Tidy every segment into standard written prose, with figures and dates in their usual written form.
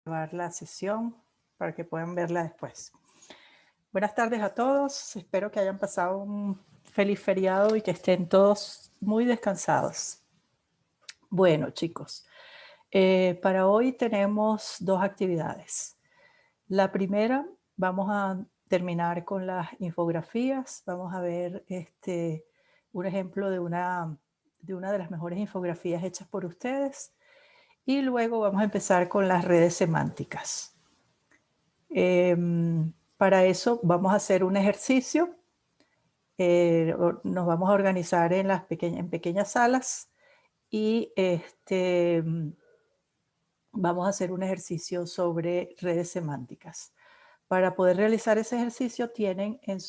grabar la sesión para que puedan verla después. Buenas tardes a todos. Espero que hayan pasado un feliz feriado y que estén todos muy descansados. Bueno, chicos, para hoy tenemos dos actividades. La primera, vamos a terminar con las infografías. Vamos a ver un ejemplo de una de las mejores infografías hechas por ustedes. Y luego vamos a empezar con las redes semánticas. Para eso vamos a hacer un ejercicio. Nos vamos a organizar en pequeñas salas y vamos a hacer un ejercicio sobre redes semánticas. Para poder realizar ese ejercicio tienen en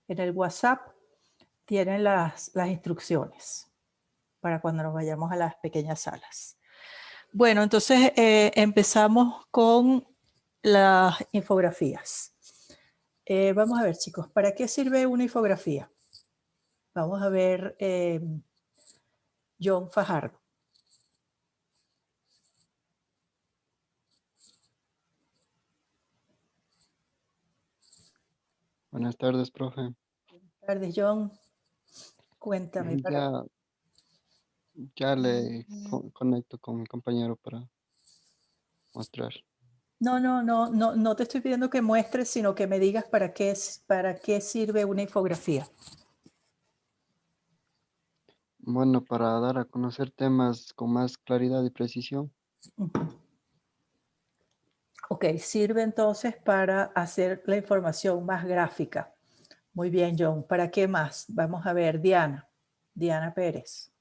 el WhatsApp, tienen las instrucciones para cuando nos vayamos a las pequeñas salas. Bueno, entonces empezamos con las infografías. Vamos a ver, chicos, ¿para qué sirve una infografía? Vamos a ver John Fajardo. Buenas tardes, profe. Buenas tardes, John. Cuéntame. Ya le conecto con mi compañero para mostrar. No te estoy pidiendo que muestres, sino que me digas para qué sirve una infografía. Bueno, para dar a conocer temas con más claridad y precisión. Ok, sirve entonces para hacer la información más gráfica. Muy bien, John. ¿Para qué más? Vamos a ver, Diana Pérez.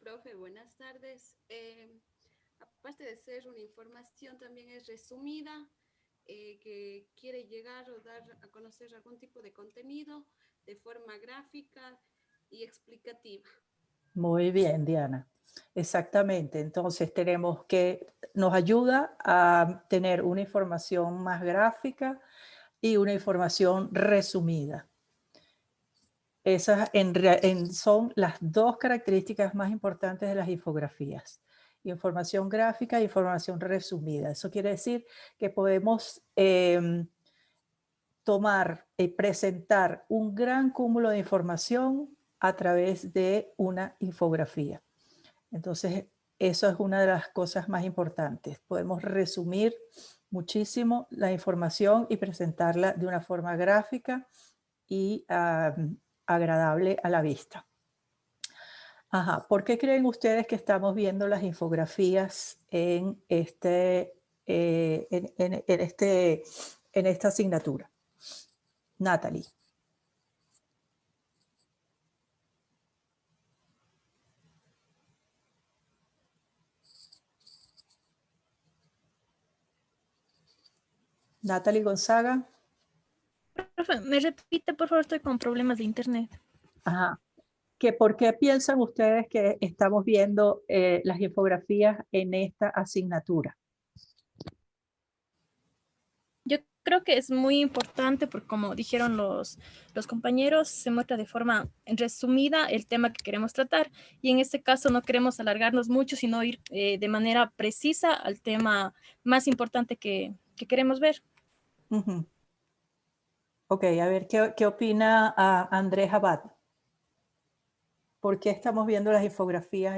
Profe, buenas tardes. Aparte de ser una información, también es resumida, que quiere llegar o dar a conocer algún tipo de contenido de forma gráfica y explicativa. Muy bien, Diana. Exactamente. Entonces nos ayuda a tener una información más gráfica y una información resumida. Esas son las dos características más importantes de las infografías. Información gráfica e información resumida. Eso quiere decir que podemos tomar y presentar un gran cúmulo de información a través de una infografía. Entonces, eso es una de las cosas más importantes. Podemos resumir muchísimo la información y presentarla de una forma gráfica y agradable a la vista. Ajá, ¿por qué creen ustedes que estamos viendo las infografías en esta asignatura? Natalie. Natalie Gonzaga. Profe, me repite, por favor, estoy con problemas de internet. Ajá. ¿Por qué piensan ustedes que estamos viendo las infografías en esta asignatura? Yo creo que es muy importante porque, como dijeron los compañeros, se muestra de forma resumida el tema que queremos tratar, y en este caso no queremos alargarnos mucho, sino ir de manera precisa al tema más importante que queremos ver. Ok, a ver, ¿qué opina Andrés Abad? ¿Por qué estamos viendo las infografías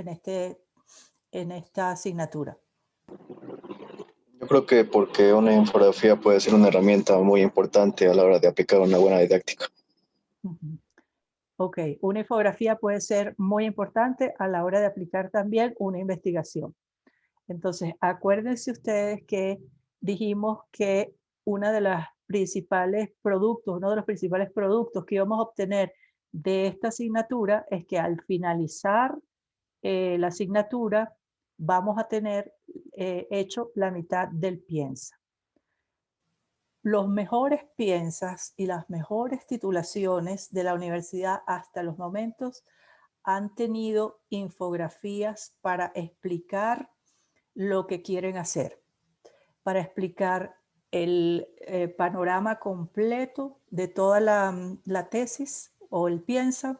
en esta asignatura? Yo creo que porque una infografía puede ser una herramienta muy importante a la hora de aplicar una buena didáctica. Ok, una infografía puede ser muy importante a la hora de aplicar también una investigación. Entonces, acuérdense ustedes que dijimos que uno de los principales productos que íbamos a obtener de esta asignatura es que al finalizar la asignatura vamos a tener hecho la mitad del piensa. Los mejores piensas y las mejores titulaciones de la universidad hasta los momentos han tenido infografías para explicar lo que quieren hacer, para explicar el panorama completo de toda la tesis o el piensa,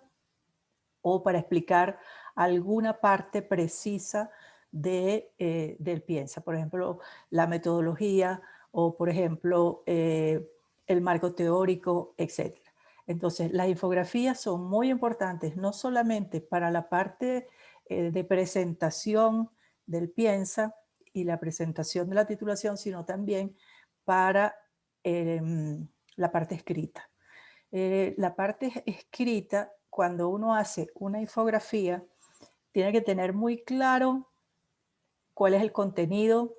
o para explicar alguna parte precisa del piensa. Por ejemplo, la metodología o, por ejemplo, el marco teórico, etc. Entonces, las infografías son muy importantes, no solamente para la parte de presentación del piensa y la presentación de la titulación, sino también para la parte escrita. La parte escrita, cuando uno hace una infografía, tiene que tener muy claro cuál es el contenido,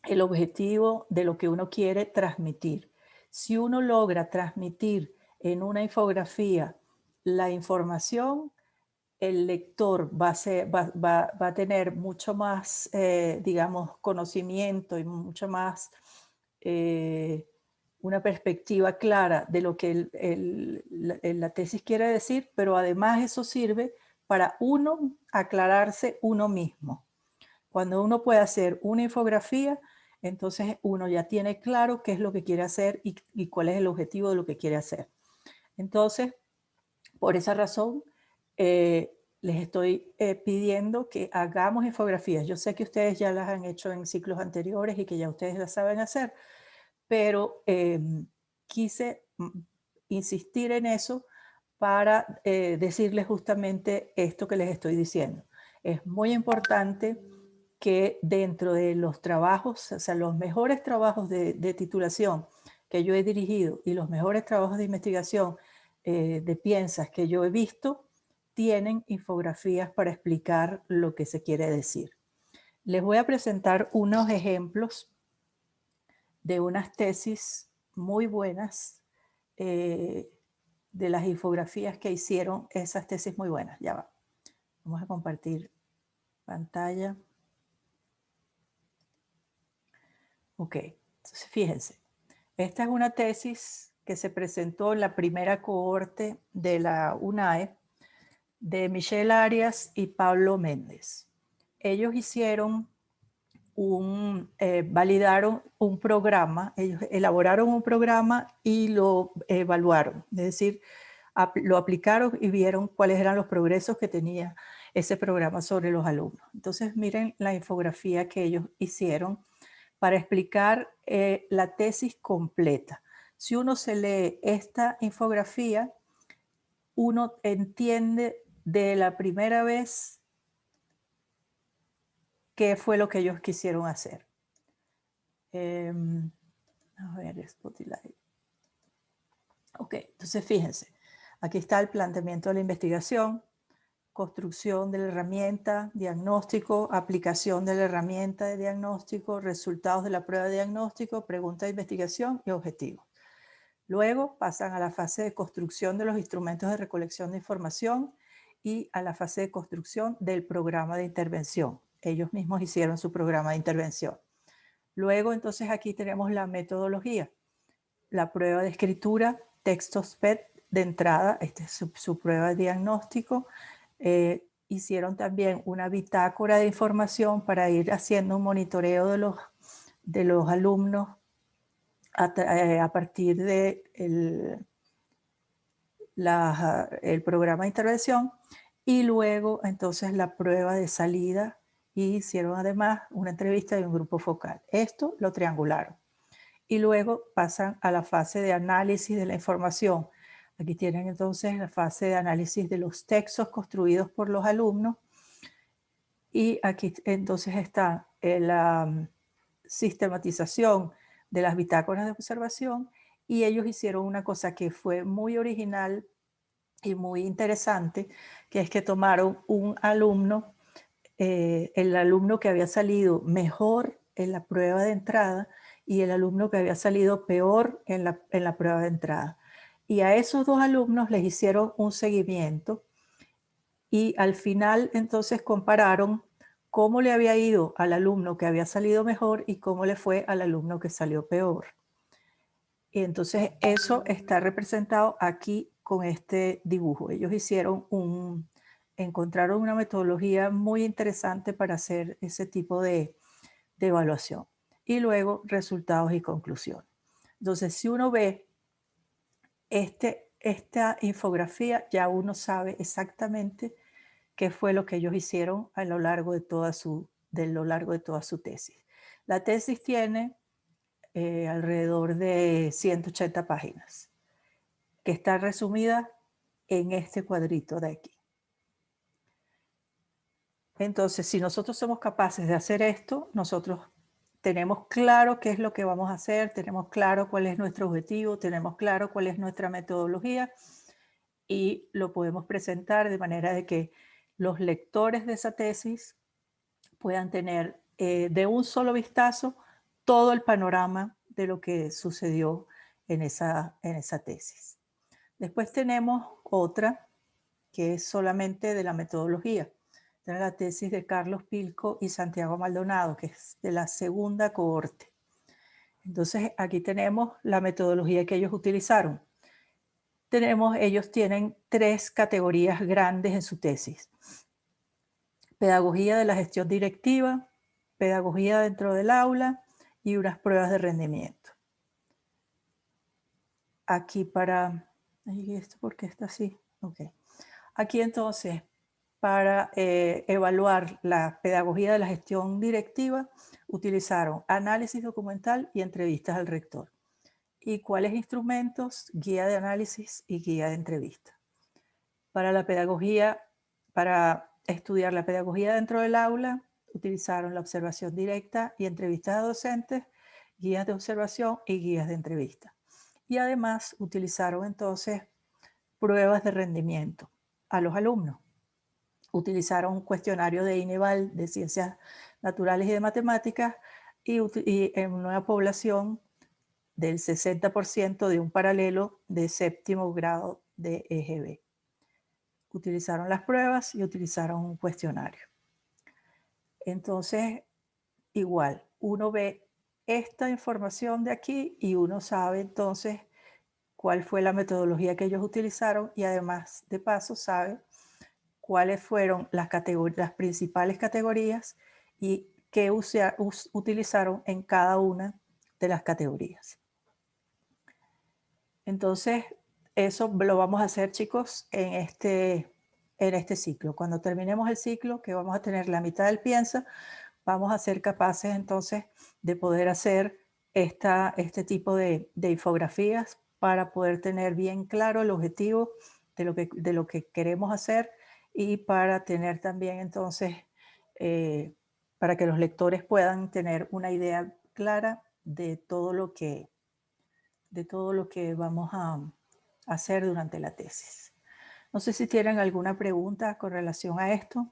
el objetivo de lo que uno quiere transmitir. Si uno logra transmitir en una infografía la información, el lector va a tener mucho más, digamos, conocimiento y mucho más una perspectiva clara de lo que la tesis quiere decir, pero además eso sirve para uno aclararse uno mismo. Cuando uno puede hacer una infografía, entonces uno ya tiene claro qué es lo que quiere hacer y cuál es el objetivo de lo que quiere hacer. Entonces, por esa razón, les estoy pidiendo que hagamos infografías. Yo sé que ustedes ya las han hecho en ciclos anteriores y que ya ustedes las saben hacer, pero quise insistir en eso para decirles justamente esto que les estoy diciendo. Es muy importante que dentro de los trabajos, o sea, los mejores trabajos de titulación que yo he dirigido y los mejores trabajos de investigación de piensas que yo he visto, tienen infografías para explicar lo que se quiere decir. Les voy a presentar unos ejemplos de unas tesis muy buenas, de las infografías que hicieron esas tesis muy buenas. Ya va. Vamos a compartir pantalla. Ok, entonces fíjense. Esta es una tesis que se presentó en la primera cohorte de la UNAE de Michelle Arias y Pablo Méndez. Ellos hicieron validaron un programa, ellos elaboraron un programa y lo evaluaron, es decir, lo aplicaron y vieron cuáles eran los progresos que tenía ese programa sobre los alumnos. Entonces miren la infografía que ellos hicieron para explicar la tesis completa. Si uno se lee esta infografía, uno entiende de la primera vez qué fue lo que ellos quisieron hacer. A ver, Spotlight. Ok, entonces fíjense, aquí está el planteamiento de la investigación, construcción de la herramienta, diagnóstico, aplicación de la herramienta de diagnóstico, resultados de la prueba de diagnóstico, pregunta de investigación y objetivos. Luego pasan a la fase de construcción de los instrumentos de recolección de información y a la fase de construcción del programa de intervención. Ellos mismos hicieron su programa de intervención. Luego, entonces, aquí tenemos la metodología. La prueba de escritura, textos PET de entrada, esta es su prueba de diagnóstico. Hicieron también una bitácora de información para ir haciendo un monitoreo de los alumnos a partir de el programa de intervención. Y luego, entonces, la prueba de salida. Y hicieron además una entrevista de un grupo focal. Esto lo triangularon. Y luego pasan a la fase de análisis de la información. Aquí tienen entonces la fase de análisis de los textos construidos por los alumnos. Y aquí entonces está la sistematización de las bitácoras de observación. Y ellos hicieron una cosa que fue muy original y muy interesante, que es que tomaron un alumno, el alumno que había salido mejor en la prueba de entrada y el alumno que había salido peor en la prueba de entrada. Y a esos dos alumnos les hicieron un seguimiento y al final entonces compararon cómo le había ido al alumno que había salido mejor y cómo le fue al alumno que salió peor. Y entonces eso está representado aquí con este dibujo. Ellos encontraron una metodología muy interesante para hacer ese tipo de evaluación. y luego resultados y conclusiones. Entonces, si uno ve esta infografía, ya uno sabe exactamente qué fue lo que ellos hicieron a lo largo de toda su tesis. La tesis tiene alrededor de 180 páginas, que está resumida en este cuadrito de aquí. Entonces, si nosotros somos capaces de hacer esto, nosotros tenemos claro qué es lo que vamos a hacer, tenemos claro cuál es nuestro objetivo, tenemos claro cuál es nuestra metodología y lo podemos presentar de manera de que los lectores de esa tesis puedan tener de un solo vistazo todo el panorama de lo que sucedió en esa tesis. Después tenemos otra que es solamente de la metodología. Tenemos la tesis de Carlos Pilco y Santiago Maldonado, que es de la segunda cohorte. Entonces aquí tenemos la metodología que ellos utilizaron. Ellos tienen 3 categorías grandes en su tesis. Pedagogía de la gestión directiva, pedagogía dentro del aula y unas pruebas de rendimiento. Aquí para... ¿Esto por qué está así? Ok. Aquí entonces, para evaluar la pedagogía de la gestión directiva, utilizaron análisis documental y entrevistas al rector. ¿Y cuáles instrumentos? Guía de análisis y guía de entrevista. Para la pedagogía, para estudiar la pedagogía dentro del aula, utilizaron la observación directa y entrevistas a docentes, guías de observación y guías de entrevista. Y además utilizaron entonces pruebas de rendimiento a los alumnos. Utilizaron un cuestionario de INEVAL de ciencias naturales y de matemáticas y en una población del 60% de un paralelo de 7º grado de EGB. Utilizaron las pruebas y utilizaron un cuestionario. Entonces, igual, uno ve esta información de aquí y uno sabe entonces cuál fue la metodología que ellos utilizaron y además, de paso, sabe cuáles fueron las principales categorías y qué utilizaron en cada una de las categorías. Entonces, eso lo vamos a hacer, chicos, en este ciclo. Cuando terminemos el ciclo, que vamos a tener la mitad del Piensa, vamos a ser capaces entonces de poder hacer este tipo de infografías para poder tener bien claro el objetivo de lo que queremos hacer y para tener también entonces, para que los lectores puedan tener una idea clara de todo lo que vamos a hacer durante la tesis. No sé si tienen alguna pregunta con relación a esto.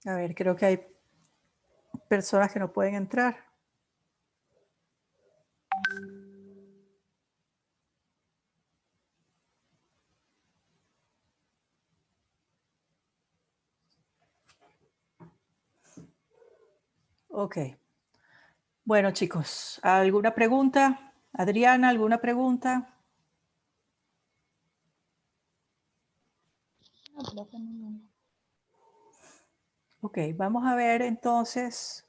A ver, creo que hay personas que no pueden entrar. Ok. Bueno, chicos, ¿alguna pregunta? Adriana, ¿alguna pregunta? Ok, vamos a ver entonces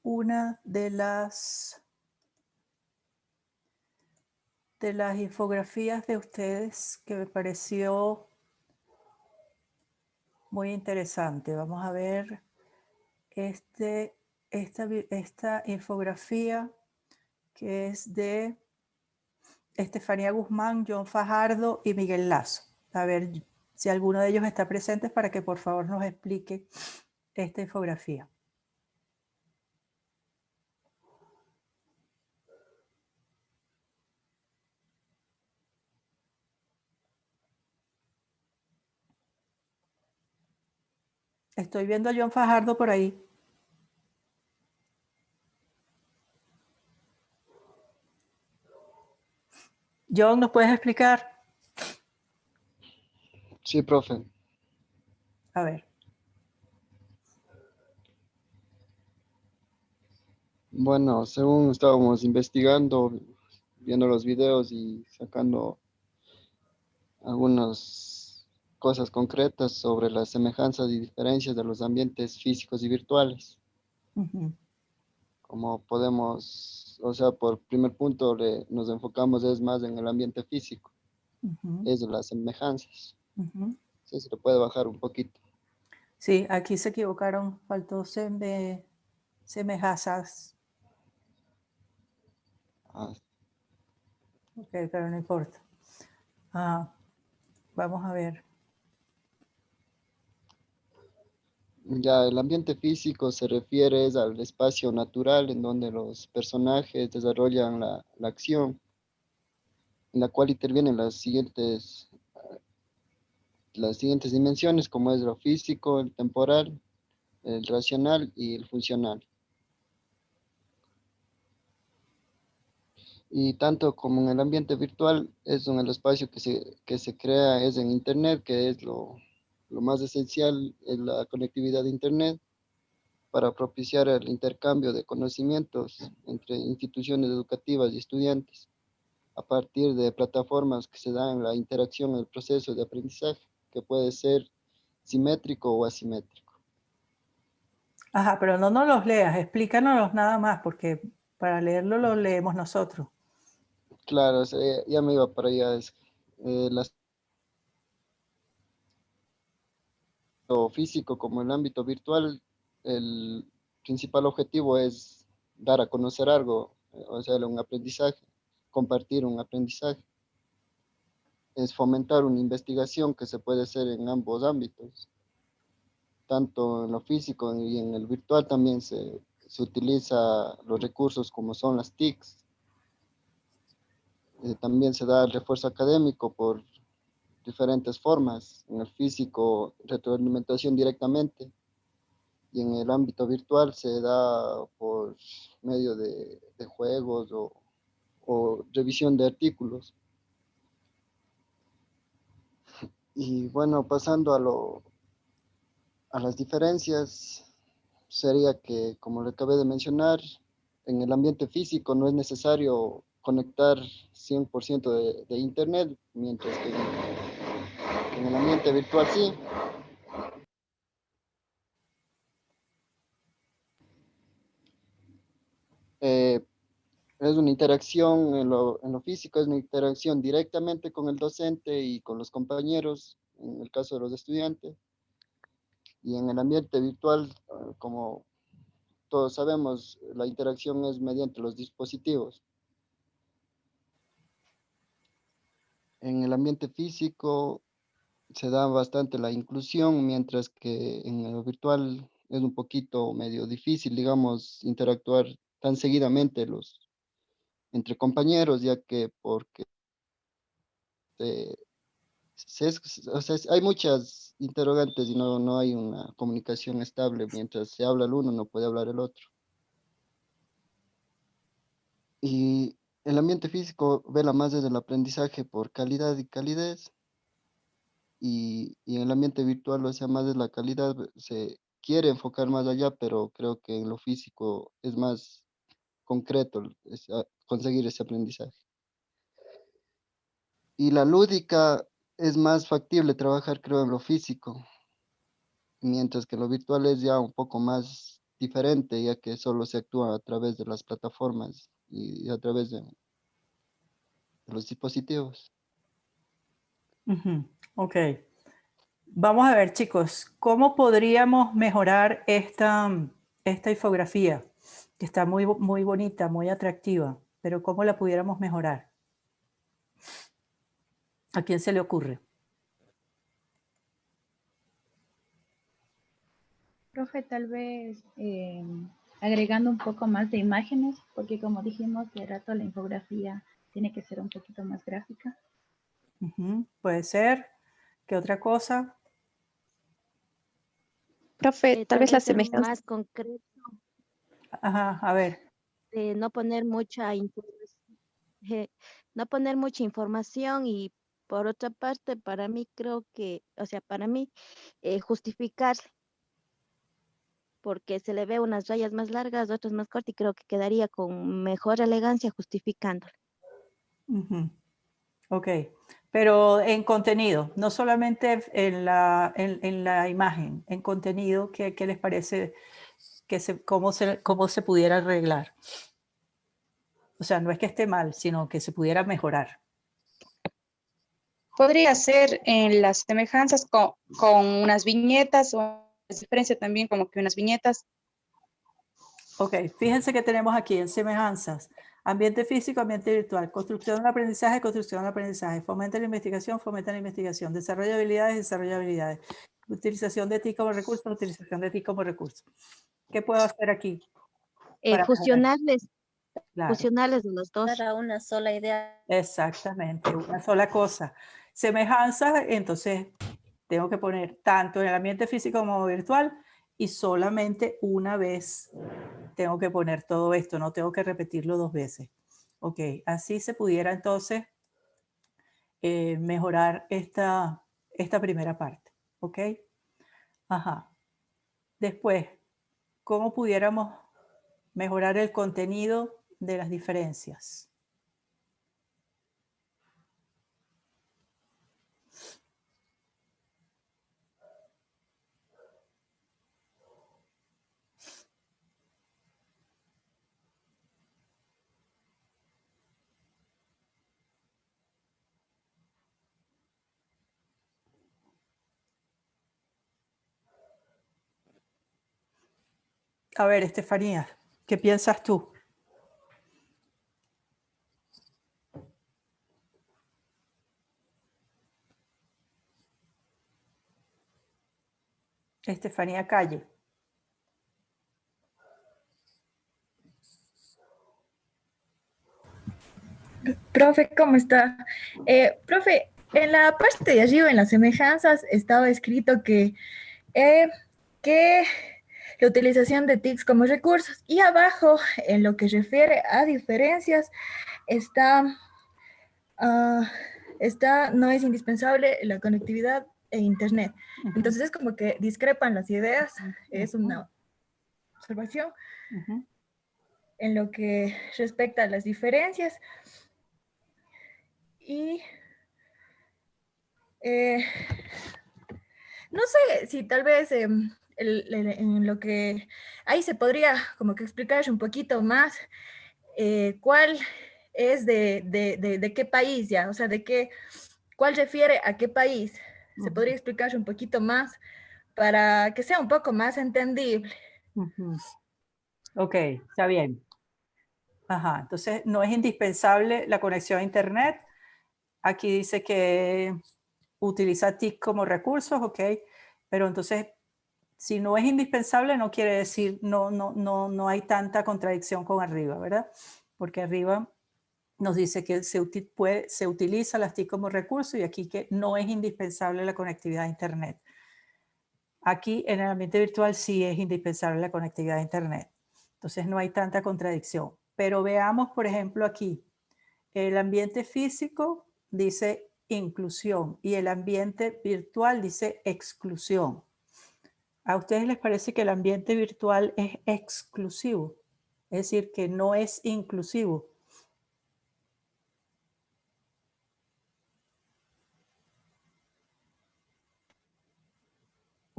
una de las infografías de ustedes que me pareció muy interesante. Vamos a ver esta infografía que es de Estefanía Guzmán, John Fajardo y Miguel Lazo. A ver si alguno de ellos está presente para que por favor nos explique esta infografía. Estoy viendo a John Fajardo por ahí. John, ¿nos puedes explicar? Sí, profe. A ver. Bueno, según estábamos investigando, viendo los videos y sacando algunas cosas concretas sobre las semejanzas y diferencias de los ambientes físicos y virtuales. Ujú, Como podemos, o sea, por primer punto nos enfocamos es más en el ambiente físico, ujú, es de las semejanzas. ujú. Sí, se lo puede bajar un poquito. Sí, aquí se equivocaron, faltó semejanzas. Ah, Ok, pero no importa. Ah, vamos a ver. ya el ambiente físico se refiere es al espacio natural en donde los personajes desarrollan la acción, en la cual intervienen las siguientes dimensiones, como es lo físico, el temporal, el racional y el funcional. Y tanto como en el ambiente virtual, es en el espacio que se crea, es en Internet, que es lo más esencial, es la conectividad de Internet para propiciar el intercambio de conocimientos entre instituciones educativas y estudiantes a partir de plataformas que se dan en la interacción en el proceso de aprendizaje, que puede ser simétrico o asimétrico. Ajá, pero no nos los leas, explícanos nada más, porque para leerlo lo leemos nosotros. Claro, o sea, ya me iba para allá. Lo físico como el ámbito virtual, el principal objetivo es dar a conocer algo, o sea, un aprendizaje, compartir un aprendizaje. Es fomentar una investigación que se puede hacer en ambos ámbitos, tanto en lo físico y en el virtual también se utiliza los recursos como son las TICs. También se da el refuerzo académico por diferentes formas. En el físico, retroalimentación directamente, y en el ámbito virtual se da por medio de juegos o revisión de artículos. Y bueno, pasando a las diferencias, sería que, como le acabé de mencionar, en el ambiente físico no es necesario conectar 100% de internet, mientras que en el ambiente virtual sí. Eh, es una interacción en lo físico, es una interacción directamente con el docente y con los compañeros, en el caso de los estudiantes. Y en el ambiente virtual, como todos sabemos, la interacción es mediante los dispositivos. En el ambiente físico se da bastante la inclusión, mientras que en lo virtual es un poquito medio difícil, digamos, interactuar tan seguidamente entre compañeros, ya que porque eh, o sea, hay muchas interrogantes y no hay una comunicación estable. Mientras se habla el uno, no puede hablar el otro. Y el ambiente físico vela más desde el aprendizaje por calidad y calidez, y en el ambiente virtual, o sea, más de la calidad, se quiere enfocar más allá, pero creo que en lo físico es más concreto conseguir ese aprendizaje. Y la lúdica es más factible trabajar, creo, en lo físico, mientras que lo virtual es ya un poco más diferente, ya que solo se actúa a través de las plataformas y a través de los dispositivos. Ujú, ok. Vamos a ver, chicos, ¿cómo podríamos mejorar esta infografía? Que está muy bonita, muy atractiva, pero ¿cómo la pudiéramos mejorar? ¿A quién se le ocurre? Profe, tal vez agregando un poco más de imágenes, porque como dijimos de rato, la infografía tiene que ser un poquito más gráfica. Ujú, puede ser. ¿Qué otra cosa? Profe, tal vez la Ser semejanza. más concreto, Ajá, a ver. no poner mucha no poner mucha información y por otra parte, para mí creo que, o sea, para mí justificar porque se le ve unas rayas más largas, otras más cortas y creo que quedaría con mejor elegancia justificándolo. Ujú. Ok, pero en contenido, no solamente en la imagen, en contenido, ¿qué les parece cómo se pudiera arreglar? O sea, no es que esté mal, sino que se pudiera mejorar. Podría ser en las semejanzas con unas viñetas o las diferencias también como que unas viñetas. Ok, fíjense que tenemos aquí en semejanzas, ambiente físico, ambiente virtual, construcción del aprendizaje, fomenta la investigación, desarrollo de habilidades, utilización de ti como recurso, utilización de ti como recurso. ¿Qué puedo hacer aquí? Para mejorar? Claro, Fusionarles de los dos. Para una sola idea. exactamente, una sola cosa. Semejanzas, entonces tengo que poner tanto en el ambiente físico como virtual y solamente una vez tengo que poner todo esto, no tengo que repetirlo 2 veces. Ok, así se pudiera entonces mejorar esta primera parte. Ok, ajá. Después, ¿cómo pudiéramos mejorar el contenido de las diferencias? A ver, Estefanía, ¿qué piensas tú? Estefanía Calle. Profe, ¿cómo está? Profe, en la parte de arriba, en las semejanzas, estaba escrito que la utilización de TICs como recursos y abajo, en lo que refiere a diferencias, está, no es indispensable la conectividad e Internet. Entonces es como que discrepan las ideas, es una observación. En lo que respecta a las diferencias. Y no sé si tal vez en lo que ahí se podría como que explicar un poquito más cuál es de qué país ya, o sea, cuál refiere a qué país. Se podría explicar un poquito más para que sea un poco más entendible. Ok, está bien. Ajá, entonces no es indispensable la conexión a Internet. Aquí dice que utiliza TIC como recursos, ok, pero entonces si no es indispensable no quiere decir, no hay tanta contradicción con arriba, ¿verdad? Porque arriba nos dice que se utiliza las TIC como recurso y aquí que no es indispensable la conectividad a Internet. Aquí en el ambiente virtual sí es indispensable la conectividad a Internet. Entonces no hay tanta contradicción. Pero veamos, por ejemplo, aquí. El ambiente físico dice inclusión y el ambiente virtual dice exclusión. ¿A ustedes les parece que el ambiente virtual es exclusivo? Es decir, que no es inclusivo.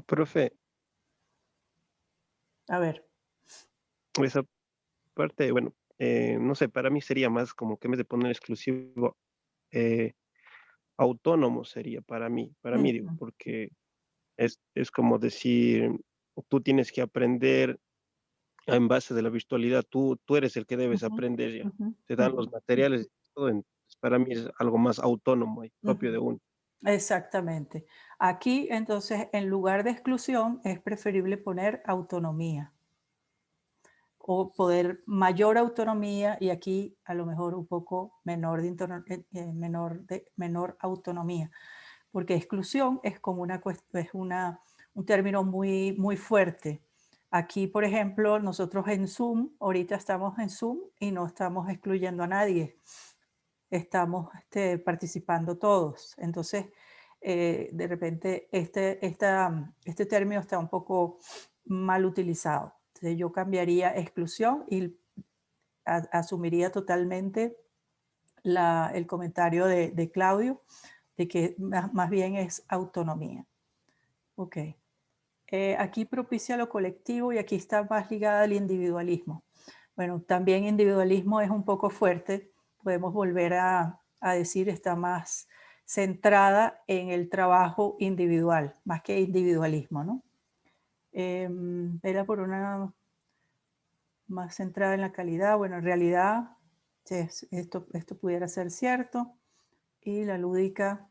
Profe, A ver. esa parte, bueno, no sé, para mí sería más como que en vez de poner exclusivo, autónomo sería para mí digo, porque es como decir, tú tienes que aprender en base de la virtualidad, tú eres el que debes aprender ya, te dan los materiales y todo, entonces para mí es algo más autónomo y propio de uno. Exactamente. Aquí, entonces, en lugar de exclusión, es preferible poner autonomía o poder mayor autonomía y aquí a lo mejor un poco menor menor autonomía, porque exclusión es como un término muy, muy fuerte. Aquí, por ejemplo, nosotros en Zoom, ahorita estamos en Zoom y no estamos excluyendo a nadie, estamos participando todos. Entonces, de repente, este término está un poco mal utilizado. Entonces yo cambiaría exclusión y asumiría totalmente el comentario de Claudio, de que más bien es autonomía. Ok. Aquí propicia lo colectivo y aquí está más ligada al individualismo. Bueno, también individualismo es un poco fuerte. Podemos volver a decir, está más centrada en el trabajo individual, más que individualismo, ¿no? Era por una más centrada en la calidad. Bueno, en realidad esto pudiera ser cierto. Y la lúdica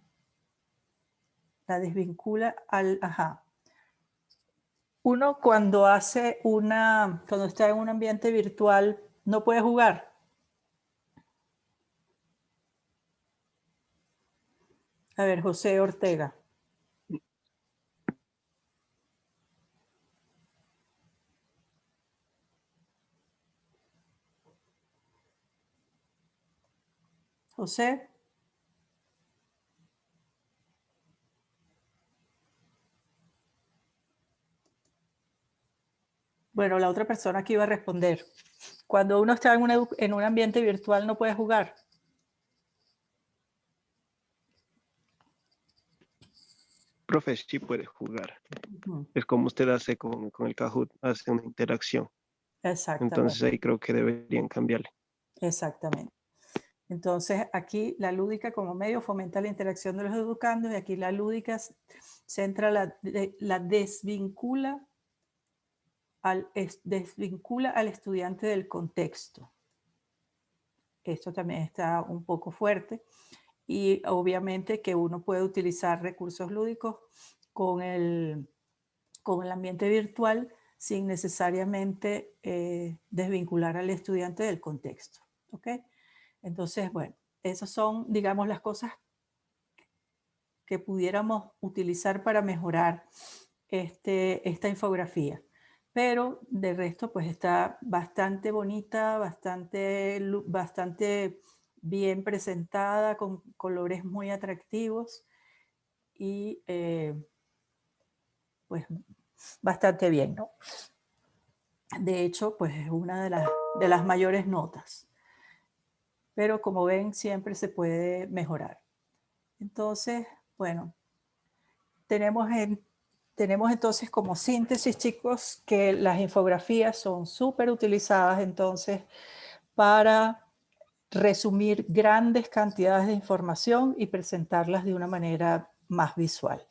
la desvincula al... Ajá. Uno cuando cuando está en un ambiente virtual, no puede jugar. A ver, José Ortega. José. Bueno, la otra persona que iba a responder. Cuando uno está en un ambiente virtual, no puede jugar. Profe, sí puede jugar. Es como usted hace con el Kahoot, hace una interacción. Exactamente. Entonces ahí creo que deberían cambiarle. Exactamente. Entonces aquí la lúdica como medio fomenta la interacción de los educandos y aquí la lúdica centra la desvincula al estudiante del contexto. Esto también está un poco fuerte y obviamente que uno puede utilizar recursos lúdicos con el ambiente virtual sin necesariamente desvincular al estudiante del contexto. ¿Ok? Entonces, bueno, esas son, digamos, las cosas que pudiéramos utilizar para mejorar esta infografía. Pero de resto, pues está bastante bonita, bastante bien presentada, con colores muy atractivos y pues bastante bien, ¿no? De hecho, pues es una de las mayores notas. Pero como ven, siempre se puede mejorar. Entonces, bueno, tenemos entonces como síntesis, chicos, que las infografías son súper utilizadas entonces para resumir grandes cantidades de información y presentarlas de una manera más visual,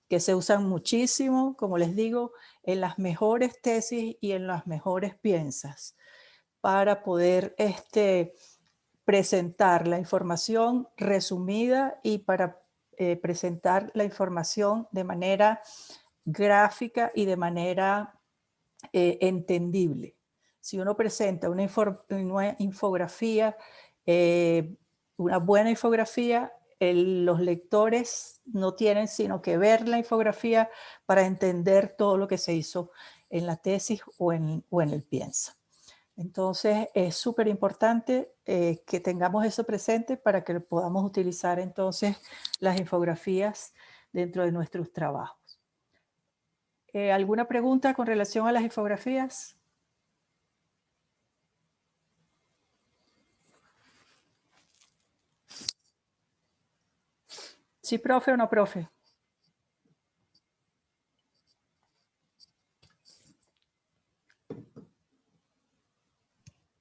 que se usan muchísimo, como les digo, en las mejores tesis y en las mejores piensas para poder presentar la información resumida y para presentar la información de manera gráfica y de manera entendible. Si uno presenta una infografía, una buena infografía, los lectores no tienen sino que ver la infografía para entender todo lo que se hizo en la tesis o en el piensa. Entonces es súper importante que tengamos eso presente para que podamos utilizar entonces las infografías dentro de nuestros trabajos. ¿Alguna pregunta con relación a las infografías? ¿Sí, profe o no, profe?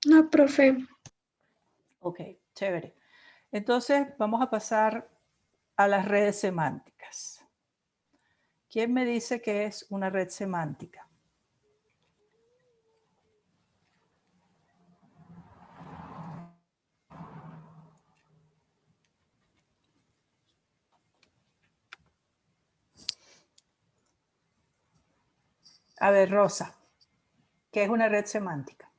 No, profe. Ok, chévere. Entonces vamos a pasar a las redes semánticas. ¿Quién me dice qué es una red semántica? A ver, Rosa, ¿qué es una red semántica?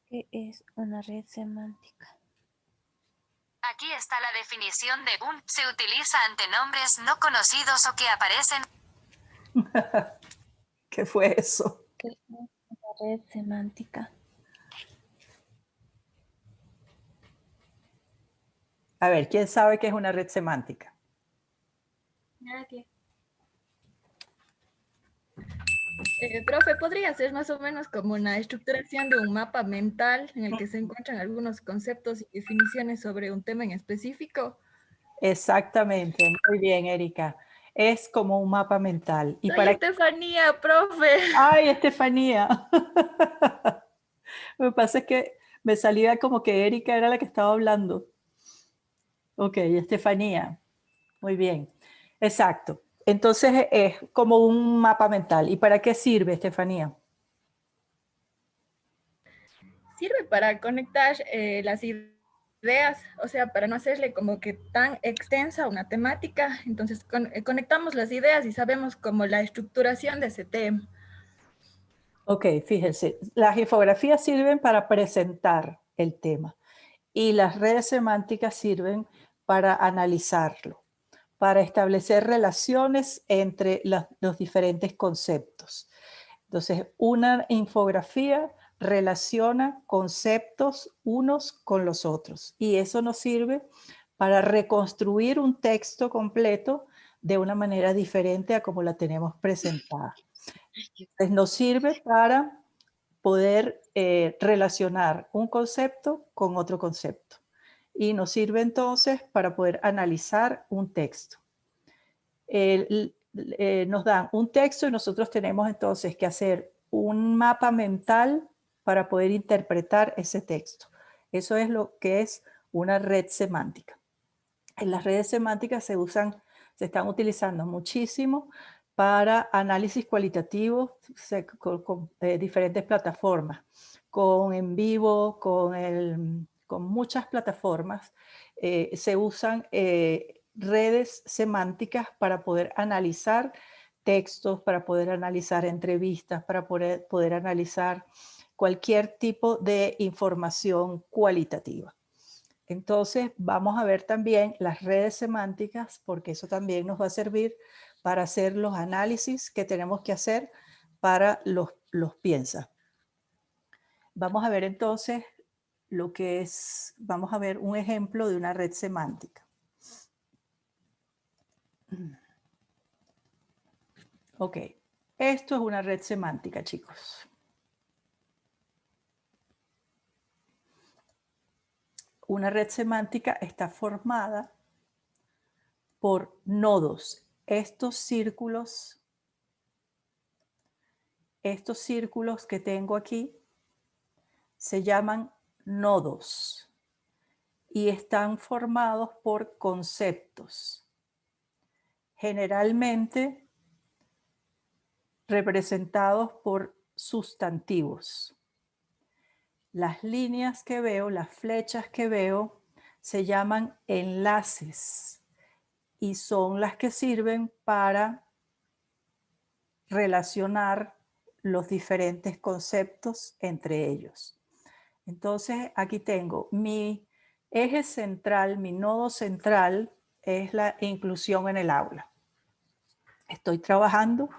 ¿Qué es una red semántica? Aquí está la definición de un. Se utiliza ante nombres no conocidos o que aparecen. ¿Qué fue eso? ¿Qué es una red semántica? A ver, ¿quién sabe qué es una red semántica? Nadie. Profe, ¿podría ser más o menos como una estructuración de un mapa mental en el que se encuentran algunos conceptos y definiciones sobre un tema en específico? Exactamente, muy bien, Erika. Es como un mapa mental. Y Soy para... Estefanía, profe. ¡Ay, Estefanía! Lo que pasa es que me salía como que Erika era la que estaba hablando. Ok, Estefanía. Muy bien. Exacto. Entonces es como un mapa mental. ¿Y para qué sirve, Estefanía? Sirve para conectar las ideas, o sea, para no hacerle como que tan extensa una temática. Entonces conectamos las ideas y sabemos como la estructuración de ese tema. Ok, fíjense, las infografías sirven para presentar el tema y las redes semánticas sirven para analizarlo, para establecer relaciones entre los diferentes conceptos. Entonces, una infografía relaciona conceptos unos con los otros y eso nos sirve para reconstruir un texto completo de una manera diferente a como la tenemos presentada. Entonces, nos sirve para poder relacionar un concepto con otro concepto y nos sirve entonces para poder analizar un texto. Nos dan un texto y nosotros tenemos entonces que hacer un mapa mental para poder interpretar ese texto. Eso es lo que es una red semántica. En las redes semánticas se están utilizando muchísimo para análisis cualitativo con diferentes plataformas, con en vivo, con muchas plataformas. Se usan redes semánticas para poder analizar textos, para poder analizar entrevistas, para poder analizar cualquier tipo de información cualitativa. Entonces vamos a ver también las redes semánticas porque eso también nos va a servir para hacer los análisis que tenemos que hacer para los piensa. Vamos a ver entonces lo que es, vamos a ver un ejemplo de una red semántica. Ok, esto es una red semántica, chicos. Una red semántica está formada por nodos. Estos círculos que tengo aquí se llaman nodos y están formados por conceptos, generalmente representados por sustantivos. Las líneas que veo, las flechas que veo, se llaman enlaces y son las que sirven para relacionar los diferentes conceptos entre ellos. Entonces, aquí tengo mi eje central, mi nodo central es la inclusión en el aula. Estoy trabajando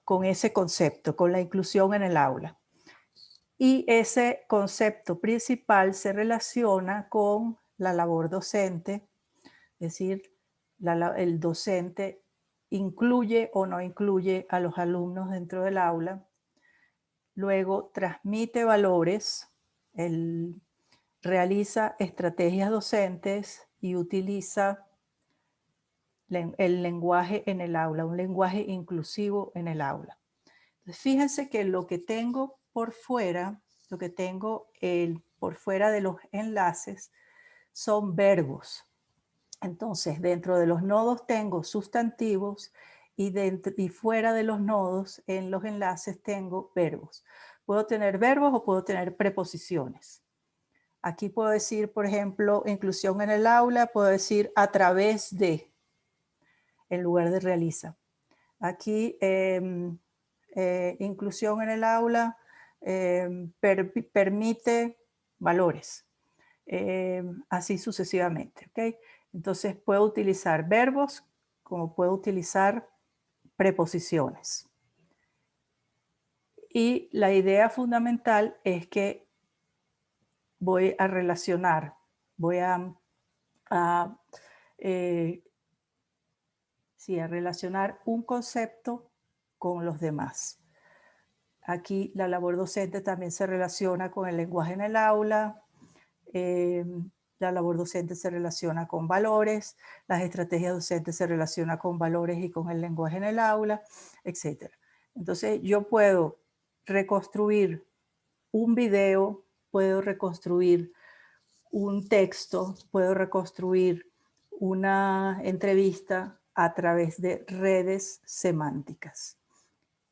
con ese concepto, con la inclusión en el aula. Y ese concepto principal se relaciona con la labor docente, es decir, el docente incluye o no incluye a los alumnos dentro del aula. Luego transmite valores, realiza estrategias docentes y utiliza el lenguaje en el aula, un lenguaje inclusivo en el aula. Entonces, fíjense que lo que tengo por fuera, por fuera de los enlaces son verbos. Entonces, dentro de los nodos tengo sustantivos y fuera de los nodos, en los enlaces, tengo verbos. Puedo tener verbos o puedo tener preposiciones. Aquí puedo decir, por ejemplo, inclusión en el aula, puedo decir a través de, en lugar de realiza. Aquí, inclusión en el aula permite valores, así sucesivamente. ¿Okay? Entonces puedo utilizar verbos como puedo utilizar preposiciones. Y la idea fundamental es que voy a relacionar, voy a relacionar un concepto con los demás. Aquí la labor docente también se relaciona con el lenguaje en el aula. La labor docente se relaciona con valores, las estrategias docentes se relacionan con valores y con el lenguaje en el aula, etc. Entonces yo puedo reconstruir un video, puedo reconstruir un texto, puedo reconstruir una entrevista a través de redes semánticas.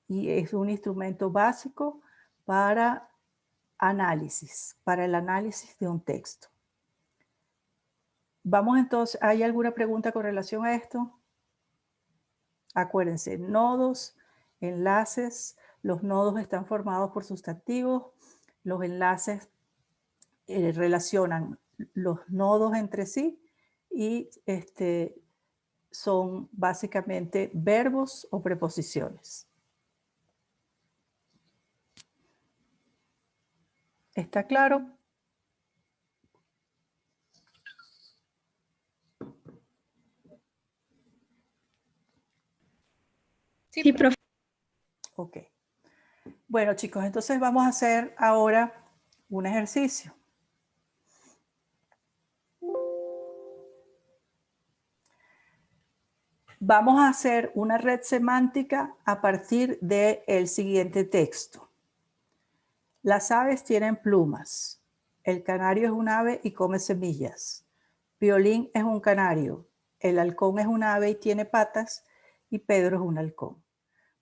Y es un instrumento básico para análisis, para el análisis de un texto. Vamos entonces, ¿hay alguna pregunta con relación a esto? Acuérdense, nodos, enlaces, los nodos están formados por sustantivos, los enlaces relacionan los nodos entre sí y son básicamente verbos o preposiciones. ¿Está claro? Sí, profe. Ok. Bueno, chicos, entonces vamos a hacer ahora un ejercicio. Vamos a hacer una red semántica a partir del siguiente texto. Las aves tienen plumas. El canario es un ave y come semillas. Violín es un canario. El halcón es un ave y tiene patas. Y Pedro es un halcón.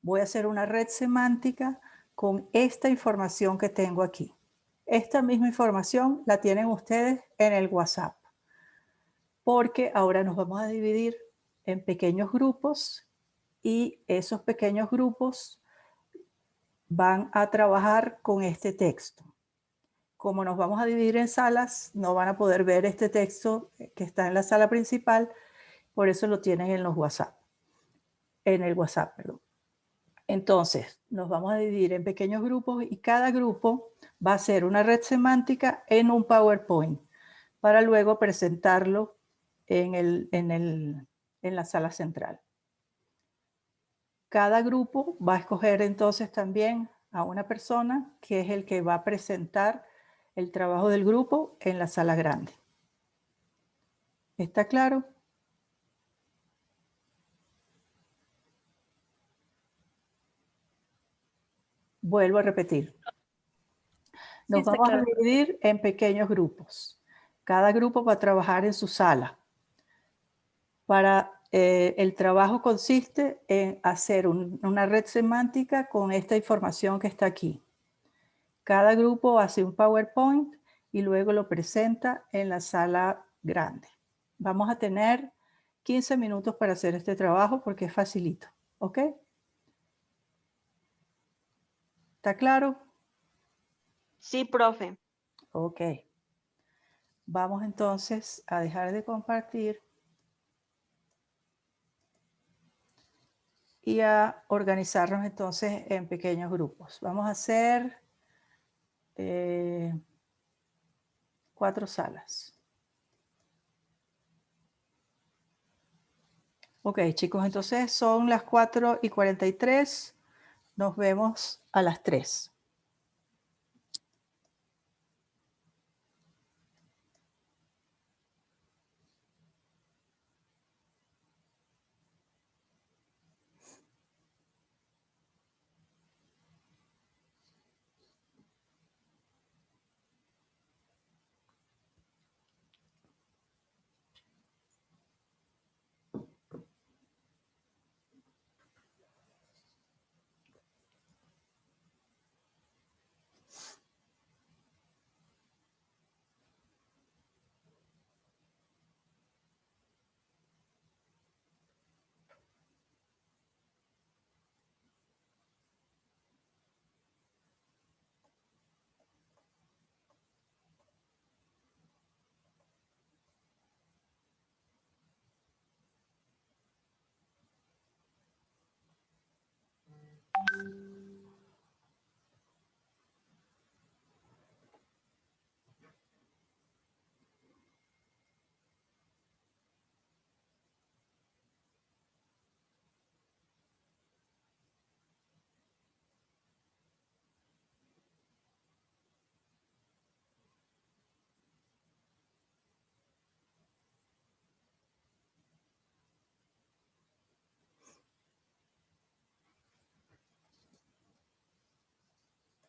Voy a hacer una red semántica con esta información que tengo aquí. Esta misma información la tienen ustedes en el WhatsApp. Porque ahora nos vamos a dividir en pequeños grupos y esos pequeños grupos van a trabajar con este texto. Como nos vamos a dividir en salas, no van a poder ver este texto que está en la sala principal, por eso lo tienen en los WhatsApp. En el WhatsApp, perdón. Entonces, nos vamos a dividir en pequeños grupos y cada grupo va a ser una red semántica en un PowerPoint para luego presentarlo en la sala central. Cada grupo va a escoger entonces también a una persona que es el que va a presentar el trabajo del grupo en la sala grande. ¿Está claro? Vuelvo a repetir. Nos vamos a dividir en pequeños grupos. Cada grupo va a trabajar en su sala. El trabajo consiste en hacer una red semántica con esta información que está aquí. Cada grupo hace un PowerPoint y luego lo presenta en la sala grande. Vamos a tener 15 minutos para hacer este trabajo porque es facilito. ¿Ok? ¿Está claro? Sí, profe. Ok. Vamos entonces a dejar de compartir y a organizarnos entonces en pequeños grupos. Vamos a hacer 4 salas. Ok, chicos, entonces son las 4:43. Nos vemos a las 3.